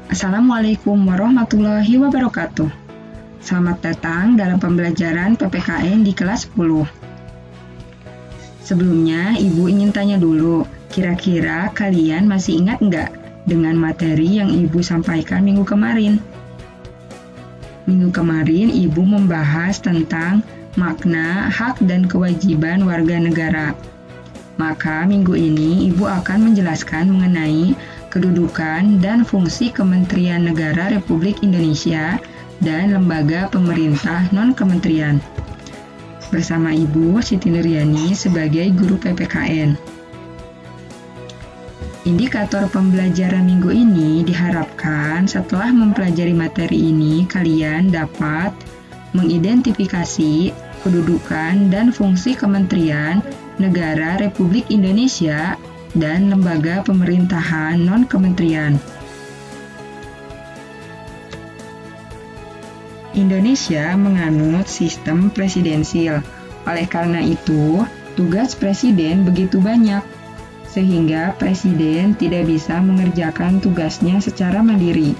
Assalamualaikum warahmatullahi wabarakatuh. Selamat datang dalam pembelajaran PPKN di kelas 10. Sebelumnya, Ibu ingin tanya dulu, kira-kira kalian masih ingat nggak dengan materi yang Ibu sampaikan minggu kemarin? Minggu kemarin, Ibu membahas tentang makna, hak, dan kewajiban warga negara. Maka minggu ini Ibu akan menjelaskan mengenai kedudukan dan fungsi Kementerian Negara Republik Indonesia dan lembaga pemerintah non-kementerian. Bersama Ibu Siti Nuryani sebagai guru PPKN. Indikator pembelajaran minggu ini diharapkan setelah mempelajari materi ini kalian dapat mengidentifikasi kedudukan dan fungsi Kementerian Negara Republik Indonesia dan lembaga pemerintahan non-kementerian. Indonesia menganut sistem presidensil. Oleh karena itu, tugas presiden begitu banyak, sehingga presiden tidak bisa mengerjakan tugasnya secara mandiri.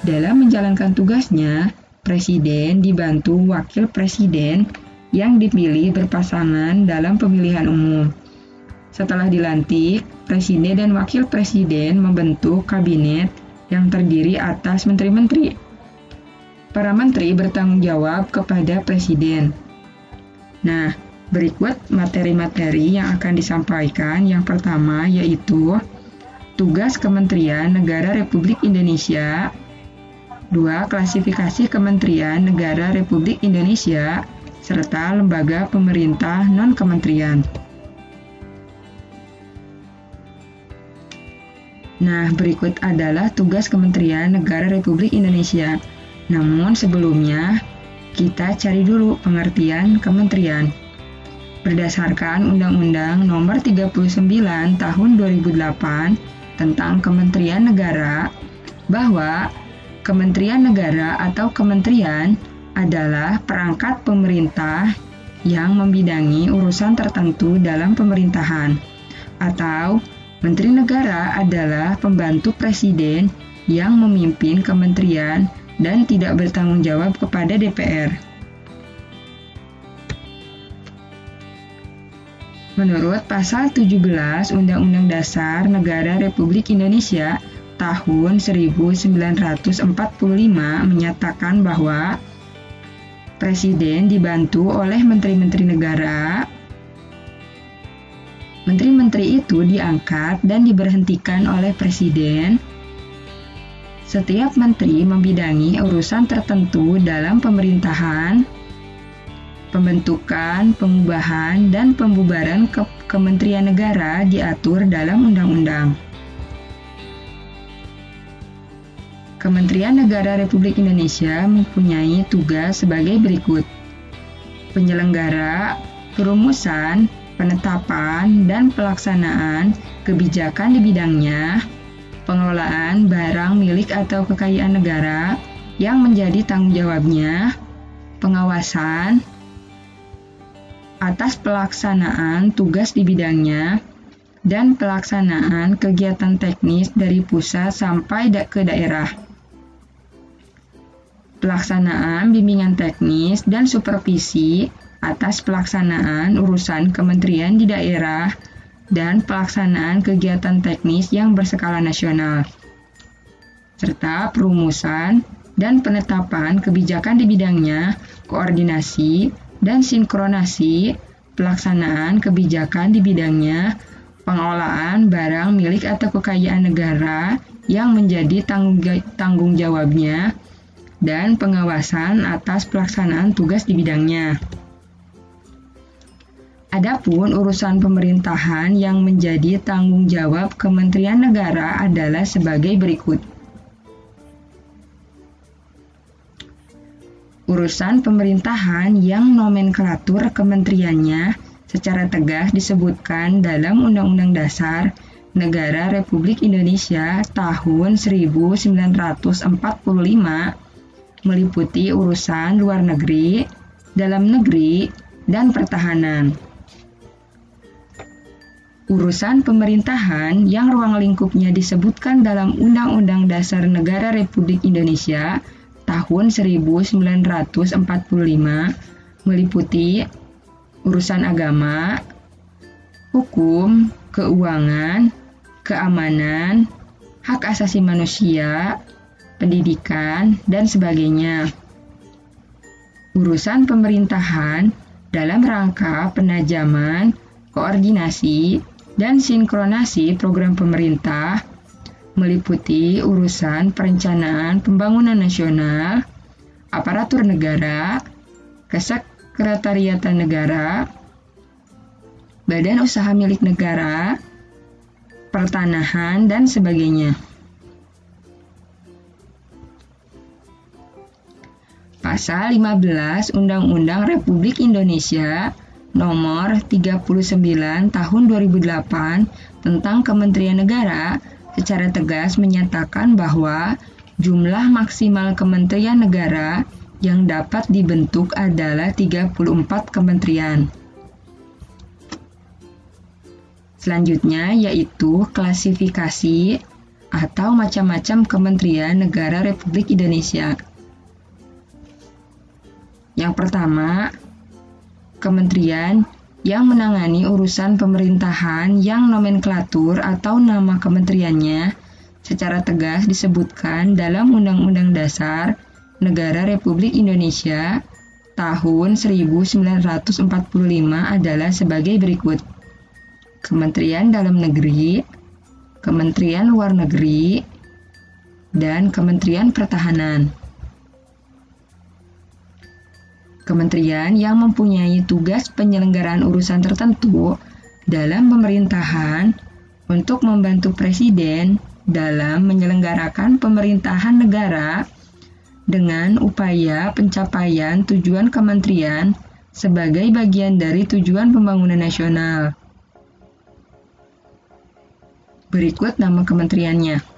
Dalam menjalankan tugasnya, presiden dibantu wakil presiden yang dipilih berpasangan dalam pemilihan umum. Setelah dilantik, presiden dan wakil presiden membentuk kabinet yang terdiri atas menteri-menteri. Para menteri bertanggung jawab kepada presiden. Nah, berikut materi-materi yang akan disampaikan. Yang pertama yaitu tugas Kementerian Negara Republik Indonesia. 2. Klasifikasi Kementerian Negara Republik Indonesia serta lembaga pemerintah non-kementerian. Nah, berikut adalah tugas Kementerian Negara Republik Indonesia. Namun sebelumnya, kita cari dulu pengertian kementerian. Berdasarkan Undang-Undang Nomor 39 Tahun 2008 tentang Kementerian Negara, bahwa Kementerian Negara atau kementerian adalah perangkat pemerintah yang membidangi urusan tertentu dalam pemerintahan, atau Menteri Negara adalah pembantu presiden yang memimpin kementerian dan tidak bertanggung jawab kepada DPR. Menurut Pasal 17 Undang-Undang Dasar Negara Republik Indonesia tahun 1945 menyatakan bahwa Presiden dibantu oleh menteri-menteri negara. Menteri-menteri itu diangkat dan diberhentikan oleh Presiden. Setiap menteri membidangi urusan tertentu dalam pemerintahan, pembentukan, pengubahan, dan pembubaran kementerian negara diatur dalam undang-undang. Kementerian Negara Republik Indonesia mempunyai tugas sebagai berikut: penyelenggara, perumusan, penetapan dan pelaksanaan kebijakan di bidangnya, pengelolaan barang milik atau kekayaan negara yang menjadi tanggung jawabnya, pengawasan atas pelaksanaan tugas di bidangnya, dan pelaksanaan kegiatan teknis dari pusat sampai ke daerah. Pelaksanaan bimbingan teknis dan supervisi atas pelaksanaan urusan kementerian di daerah dan pelaksanaan kegiatan teknis yang berskala nasional, serta perumusan dan penetapan kebijakan di bidangnya, koordinasi dan sinkronasi pelaksanaan kebijakan di bidangnya, pengelolaan barang milik atau kekayaan negara yang menjadi tanggung jawabnya, dan pengawasan atas pelaksanaan tugas di bidangnya. Adapun urusan pemerintahan yang menjadi tanggung jawab Kementerian Negara adalah sebagai berikut. Urusan pemerintahan yang nomenklatur kementeriannya secara tegas disebutkan dalam Undang-Undang Dasar Negara Republik Indonesia tahun 1945, meliputi urusan luar negeri, dalam negeri, dan pertahanan. Urusan pemerintahan yang ruang lingkupnya disebutkan dalam Undang-Undang Dasar Negara Republik Indonesia tahun 1945 meliputi urusan agama, hukum, keuangan, keamanan, hak asasi manusia, pendidikan, dan sebagainya. Urusan pemerintahan dalam rangka penajaman, koordinasi, dan sinkronasi program pemerintah meliputi urusan perencanaan pembangunan nasional, aparatur negara, kesekretariatan negara, badan usaha milik negara, pertanahan, dan sebagainya. Pasal 15 Undang-Undang Republik Indonesia Nomor 39 Tahun 2008 tentang Kementerian Negara secara tegas menyatakan bahwa jumlah maksimal kementerian negara yang dapat dibentuk adalah 34 kementerian. Selanjutnya yaitu klasifikasi atau macam-macam kementerian negara Republik Indonesia. Yang pertama, kementerian yang menangani urusan pemerintahan yang nomenklatur atau nama kementeriannya secara tegas disebutkan dalam Undang-Undang Dasar Negara Republik Indonesia tahun 1945 adalah sebagai berikut. Kementerian Dalam Negeri, Kementerian Luar Negeri, dan Kementerian Pertahanan. Kementerian yang mempunyai tugas penyelenggaraan urusan tertentu dalam pemerintahan untuk membantu Presiden dalam menyelenggarakan pemerintahan negara dengan upaya pencapaian tujuan kementerian sebagai bagian dari tujuan pembangunan nasional. Berikut nama kementeriannya.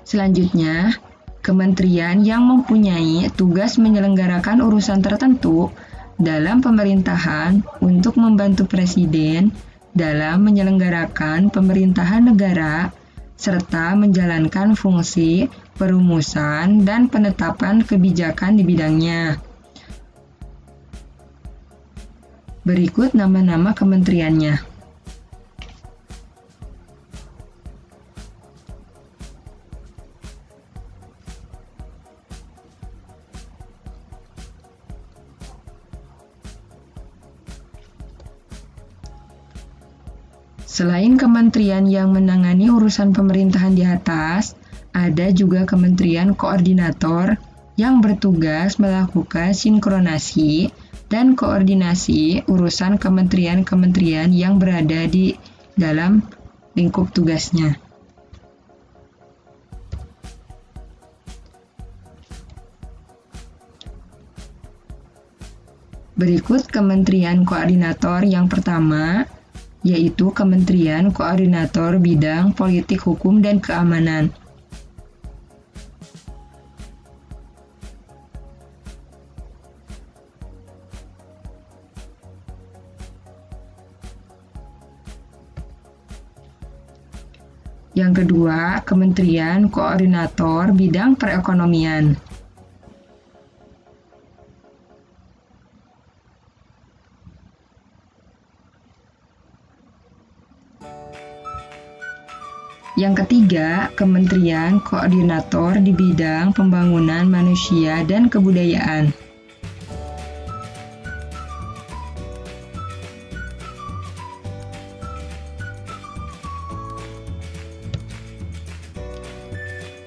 Selanjutnya, kementerian yang mempunyai tugas menyelenggarakan urusan tertentu dalam pemerintahan untuk membantu Presiden dalam menyelenggarakan pemerintahan negara serta menjalankan fungsi perumusan dan penetapan kebijakan di bidangnya. Berikut nama-nama kementeriannya. Selain kementerian yang menangani urusan pemerintahan di atas, ada juga kementerian koordinator yang bertugas melakukan sinkronasi dan koordinasi urusan kementerian-kementerian yang berada di dalam lingkup tugasnya. Berikut kementerian koordinator yang pertama, yaitu Kementerian Koordinator Bidang Politik Hukum dan Keamanan. Yang kedua, Kementerian Koordinator Bidang Perekonomian. Yang ketiga, Kementerian Koordinator di bidang Pembangunan Manusia dan Kebudayaan.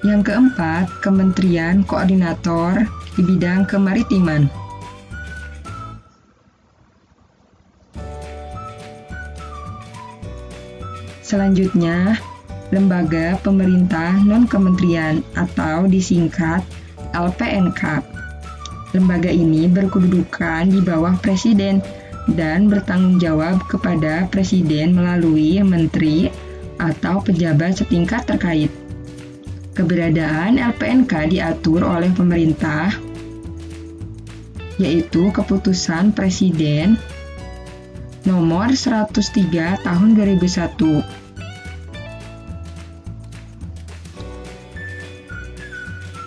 Yang keempat, Kementerian Koordinator di bidang Kemaritiman. Selanjutnya, Lembaga Pemerintah Non-Kementerian atau disingkat LPNK. Lembaga ini berkedudukan di bawah Presiden dan bertanggung jawab kepada Presiden melalui menteri atau pejabat setingkat terkait. Keberadaan LPNK diatur oleh pemerintah, yaitu Keputusan Presiden Nomor 103 Tahun 2001.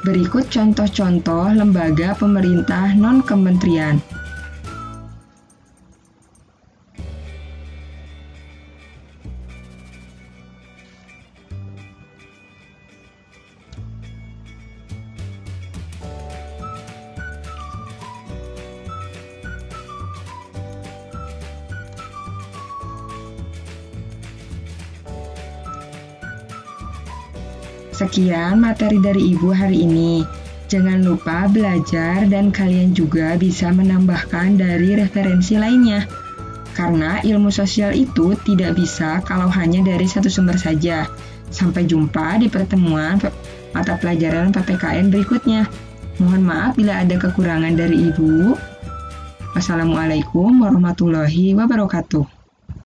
Berikut contoh-contoh lembaga pemerintah non-kementerian. Sekian materi dari Ibu hari ini. Jangan lupa belajar dan kalian juga bisa menambahkan dari referensi lainnya. Karena ilmu sosial itu tidak bisa kalau hanya dari satu sumber saja. Sampai jumpa di pertemuan mata pelajaran PPKN berikutnya. Mohon maaf bila ada kekurangan dari Ibu. Wassalamualaikum warahmatullahi wabarakatuh.